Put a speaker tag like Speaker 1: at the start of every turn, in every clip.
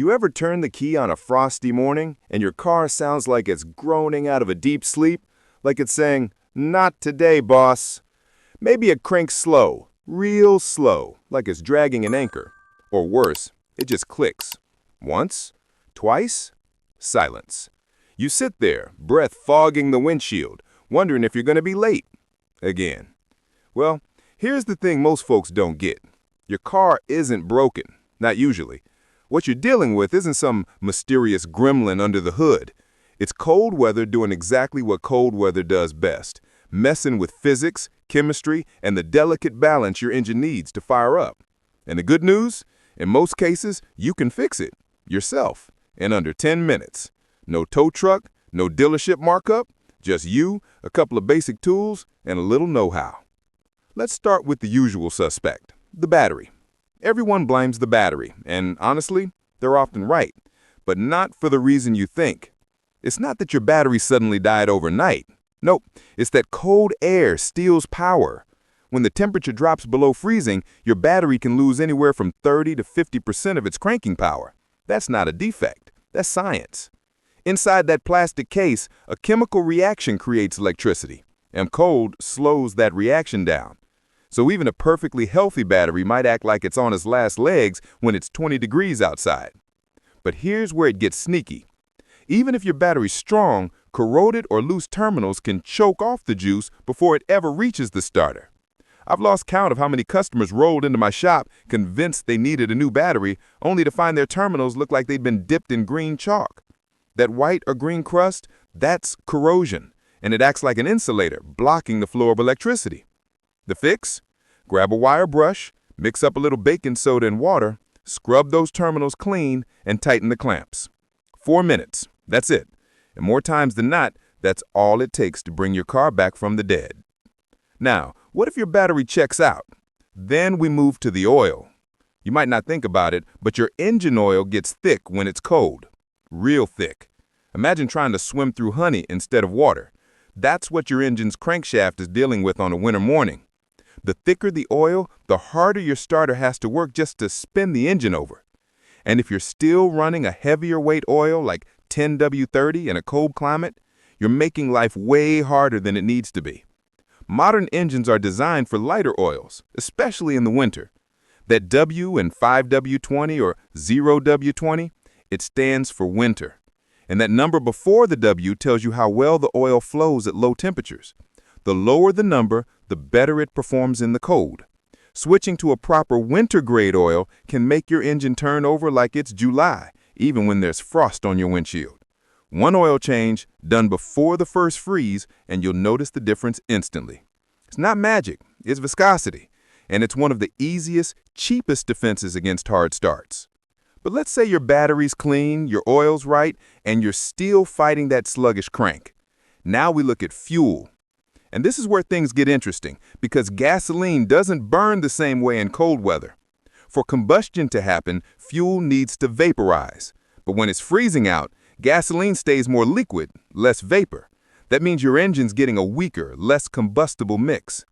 Speaker 1: You ever turn the key on a frosty morning and your car sounds like it's groaning out of a deep sleep, like it's saying, "Not today, boss"? Maybe it cranks slow, real slow, like it's dragging an anchor. Or worse, it just clicks. Once, twice, silence. You sit there, breath fogging the windshield, wondering if you're going to be late. Again. Well, here's the thing most folks don't get. Your car isn't broken, not usually. What you're dealing with isn't some mysterious gremlin under the hood. It's cold weather doing exactly what cold weather does best, messing with physics, chemistry, and the delicate balance your engine needs to fire up. And the good news? In most cases, you can fix it yourself in under 10 minutes. No tow truck, no dealership markup, just you, a couple of basic tools, and a little know-how. Let's start with the usual suspect, the battery. Everyone blames the battery, and honestly, they're often right, but not for the reason you think. It's not that your battery suddenly died overnight. Nope, it's that cold air steals power. When the temperature drops below freezing, your battery can lose anywhere from 30 to 50% of its cranking power. That's not a defect, that's science. Inside that plastic case, a chemical reaction creates electricity, and cold slows that reaction down. So even a perfectly healthy battery might act like it's on its last legs when it's 20 degrees outside. But here's where it gets sneaky. Even if your battery's strong, corroded or loose terminals can choke off the juice before it ever reaches the starter. I've lost count of how many customers rolled into my shop convinced they needed a new battery, only to find their terminals look like they'd been dipped in green chalk. That white or green crust, that's corrosion, and it acts like an insulator, blocking the flow of electricity. The fix? Grab a wire brush, mix up a little baking soda and water, scrub those terminals clean, and tighten the clamps. 4 minutes, that's it. And more times than not, that's all it takes to bring your car back from the dead. Now, what if your battery checks out? Then we move to the oil. You might not think about it, but your engine oil gets thick when it's cold. Real thick. Imagine trying to swim through honey instead of water. That's what your engine's crankshaft is dealing with on a winter morning. The thicker the oil, the harder your starter has to work just to spin the engine over. And if you're still running a heavier weight oil like 10W30 in a cold climate, you're making life way harder than it needs to be. Modern engines are designed for lighter oils, especially in the winter. That W in 5W20 or 0W20, it stands for winter. And that number before the W tells you how well the oil flows at low temperatures. The lower the number, the better it performs in the cold. Switching to a proper winter-grade oil can make your engine turn over like it's July, even when there's frost on your windshield. One oil change, done before the first freeze, and you'll notice the difference instantly. It's not magic, it's viscosity, and it's one of the easiest, cheapest defenses against hard starts. But let's say your battery's clean, your oil's right, and you're still fighting that sluggish crank. Now we look at fuel. And this is where things get interesting, because gasoline doesn't burn the same way in cold weather. For combustion to happen, fuel needs to vaporize. But when it's freezing out, gasoline stays more liquid, less vapor. That means your engine's getting a weaker, less combustible mix.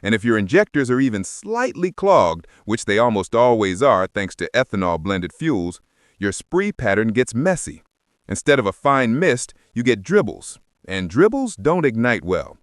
Speaker 1: And if your injectors are even slightly clogged, which they almost always are thanks to ethanol-blended fuels, your spree pattern gets messy. Instead of a fine mist, you get dribbles. And dribbles don't ignite well.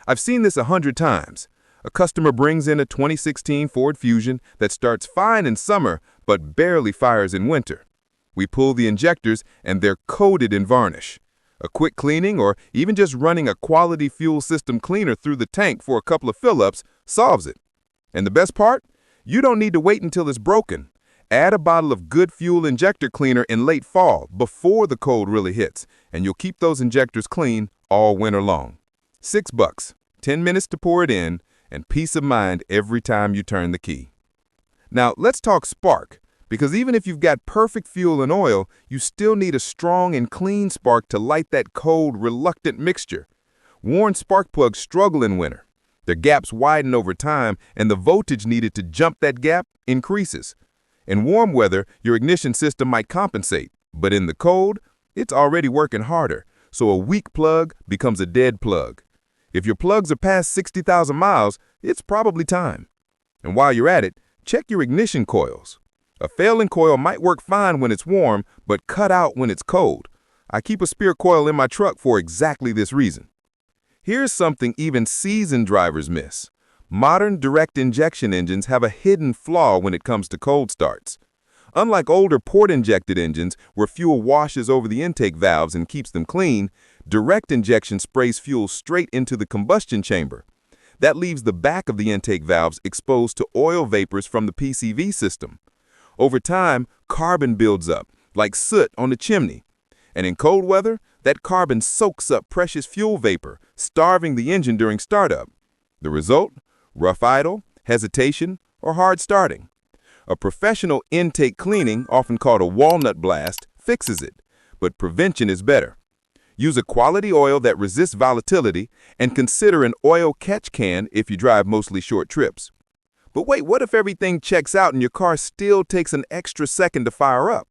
Speaker 1: I've seen this 100 times. A customer brings in a 2016 Ford Fusion that starts fine in summer but barely fires in winter. We pull the injectors and they're coated in varnish. A quick cleaning or even just running a quality fuel system cleaner through the tank for a couple of fill-ups solves it. And the best part? You don't need to wait until it's broken. Add a bottle of good fuel injector cleaner in late fall before the cold really hits, and you'll keep those injectors clean all winter long. $6, 10 minutes to pour it in, and peace of mind every time you turn the key. Now, let's talk spark, because even if you've got perfect fuel and oil, you still need a strong and clean spark to light that cold, reluctant mixture. Worn spark plugs struggle in winter. Their gaps widen over time, and the voltage needed to jump that gap increases. In warm weather, your ignition system might compensate, but in the cold, it's already working harder, so a weak plug becomes a dead plug. If your plugs are past 60,000 miles, it's probably time. And while you're at it, check your ignition coils. A failing coil might work fine when it's warm, but cut out when it's cold. I keep a spare coil in my truck for exactly this reason. Here's something even seasoned drivers miss. Modern direct injection engines have a hidden flaw when it comes to cold starts. Unlike older port-injected engines where fuel washes over the intake valves and keeps them clean, direct injection sprays fuel straight into the combustion chamber. That leaves the back of the intake valves exposed to oil vapors from the PCV system. Over time, carbon builds up, like soot on the chimney. And in cold weather, that carbon soaks up precious fuel vapor, starving the engine during startup. The result? Rough idle, hesitation, or hard starting. A professional intake cleaning, often called a walnut blast, fixes it, but prevention is better. Use a quality oil that resists volatility and consider an oil catch can if you drive mostly short trips. But wait, what if everything checks out and your car still takes an extra second to fire up?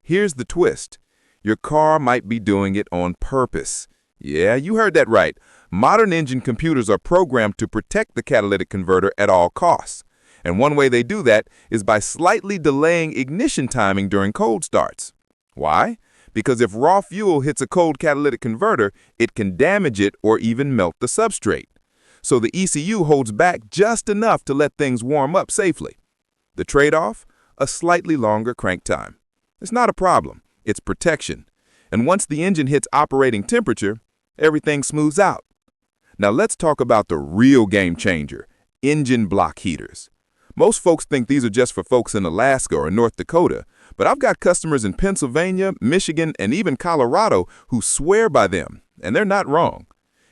Speaker 1: Here's the twist. Your car might be doing it on purpose. Yeah, you heard that right. Modern engine computers are programmed to protect the catalytic converter at all costs. And one way they do that is by slightly delaying ignition timing during cold starts. Why? Because if raw fuel hits a cold catalytic converter, it can damage it or even melt the substrate. So the ECU holds back just enough to let things warm up safely. The trade-off? A slightly longer crank time. It's not a problem. It's protection. And once the engine hits operating temperature, everything smooths out. Now let's talk about the real game changer, engine block heaters. Most folks think these are just for folks in Alaska or North Dakota, but I've got customers in Pennsylvania, Michigan, and even Colorado who swear by them, and they're not wrong.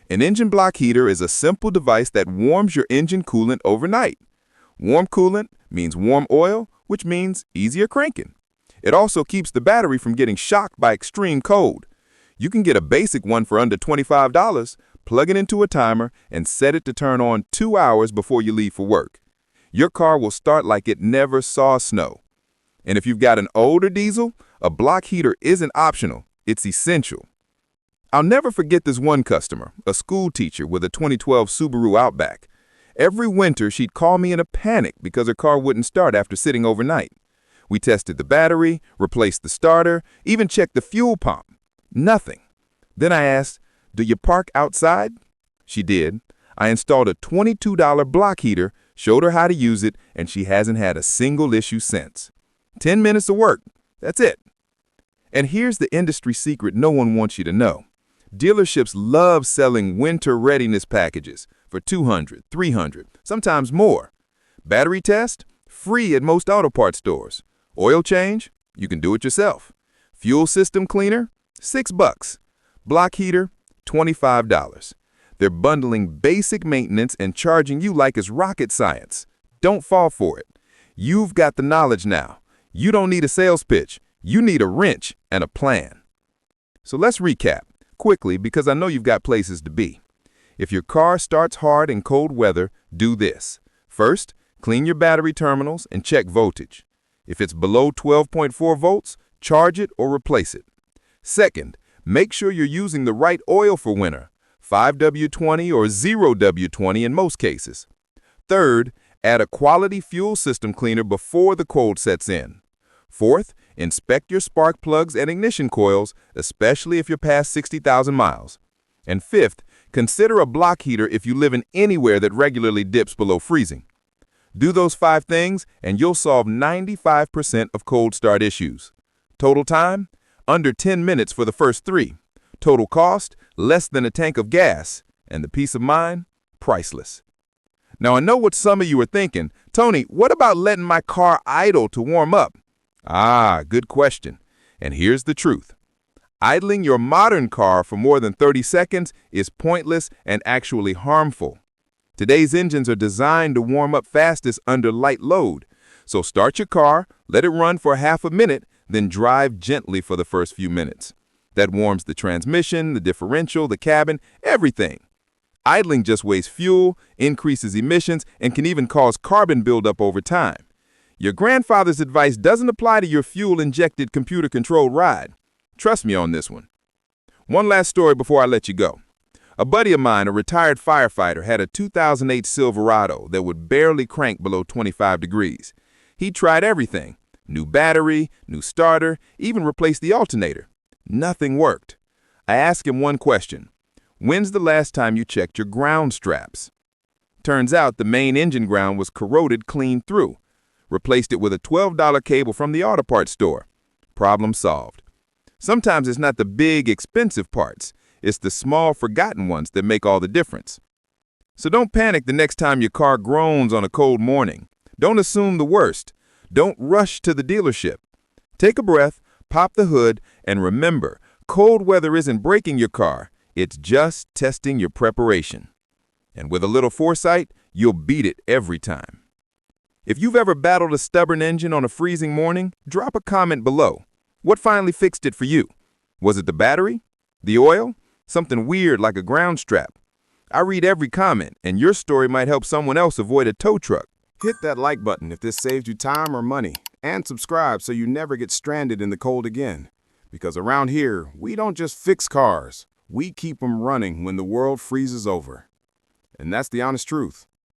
Speaker 1: An engine block heater is a simple device that warms your engine coolant overnight. Warm coolant means warm oil, which means easier cranking. It also keeps the battery from getting shocked by extreme cold. You can get a basic one for under $25, plug it into a timer, and set it to turn on 2 hours before you leave for work. Your car will start like it never saw snow. And if you've got an older diesel, a block heater isn't optional, it's essential. I'll never forget this one customer, a school teacher with a 2012 Subaru Outback. Every winter, she'd call me in a panic because her car wouldn't start after sitting overnight. We tested the battery, replaced the starter, even checked the fuel pump. Nothing. Then I asked, "Do you park outside?" She did. I installed a $22 block heater, showed her how to use it, and she hasn't had a single issue since. 10 minutes of work. That's it. And here's the industry secret no one wants you to know. Dealerships love selling winter readiness packages for $200, $300, sometimes more. Battery test? Free at most auto parts stores. Oil change? You can do it yourself. Fuel system cleaner? $6. Block heater? $25. They're bundling basic maintenance and charging you like it's rocket science. Don't fall for it. You've got the knowledge now. You don't need a sales pitch. You need a wrench and a plan. So let's recap quickly because I know you've got places to be. If your car starts hard in cold weather, do this. First, clean your battery terminals and check voltage. If it's below 12.4 volts, charge it or replace it. Second, make sure you're using the right oil for winter. 5W20 or 0W20 in most cases. Third, add a quality fuel system cleaner before the cold sets in. Fourth, inspect your spark plugs and ignition coils, especially if you're past 60,000 miles. And fifth, consider a block heater if you live in anywhere that regularly dips below freezing. Do those 5 things and you'll solve 95% of cold start issues. Total time? Under 10 minutes for the first 3. Total cost? Less than a tank of gas. And the peace of mind? Priceless. Now I know what some of you are thinking. Tony, what about letting my car idle to warm up? Ah, good question. And here's the truth. Idling your modern car for more than 30 seconds is pointless and actually harmful. Today's engines are designed to warm up fastest under light load. So start your car, let it run for half a minute, then drive gently for the first few minutes. That warms the transmission, the differential, the cabin, everything. Idling just wastes fuel, increases emissions, and can even cause carbon buildup over time. Your grandfather's advice doesn't apply to your fuel-injected, computer-controlled ride. Trust me on this one. One last story before I let you go. A buddy of mine, a retired firefighter, had a 2008 Silverado that would barely crank below 25 degrees. He tried everything. New battery, new starter, even replaced the alternator. Nothing worked. I asked him one question. When's the last time you checked your ground straps? Turns out the main engine ground was corroded clean through. Replaced it with a $12 cable from the auto parts store. Problem solved. Sometimes it's not the big, expensive parts. It's the small, forgotten ones that make all the difference. So don't panic the next time your car groans on a cold morning. Don't assume the worst. Don't rush to the dealership. Take a breath, pop the hood, and remember, cold weather isn't breaking your car. It's just testing your preparation. And with a little foresight, you'll beat it every time. If you've ever battled a stubborn engine on a freezing morning, drop a comment below. What finally fixed it for you? Was it the battery? The oil? Something weird like a ground strap? I read every comment, and your story might help someone else avoid a tow truck.
Speaker 2: Hit that like button if this saves you time or money, and subscribe so you never get stranded in the cold again. Because around here, we don't just fix cars, we keep them running when the world freezes over. And that's the honest truth.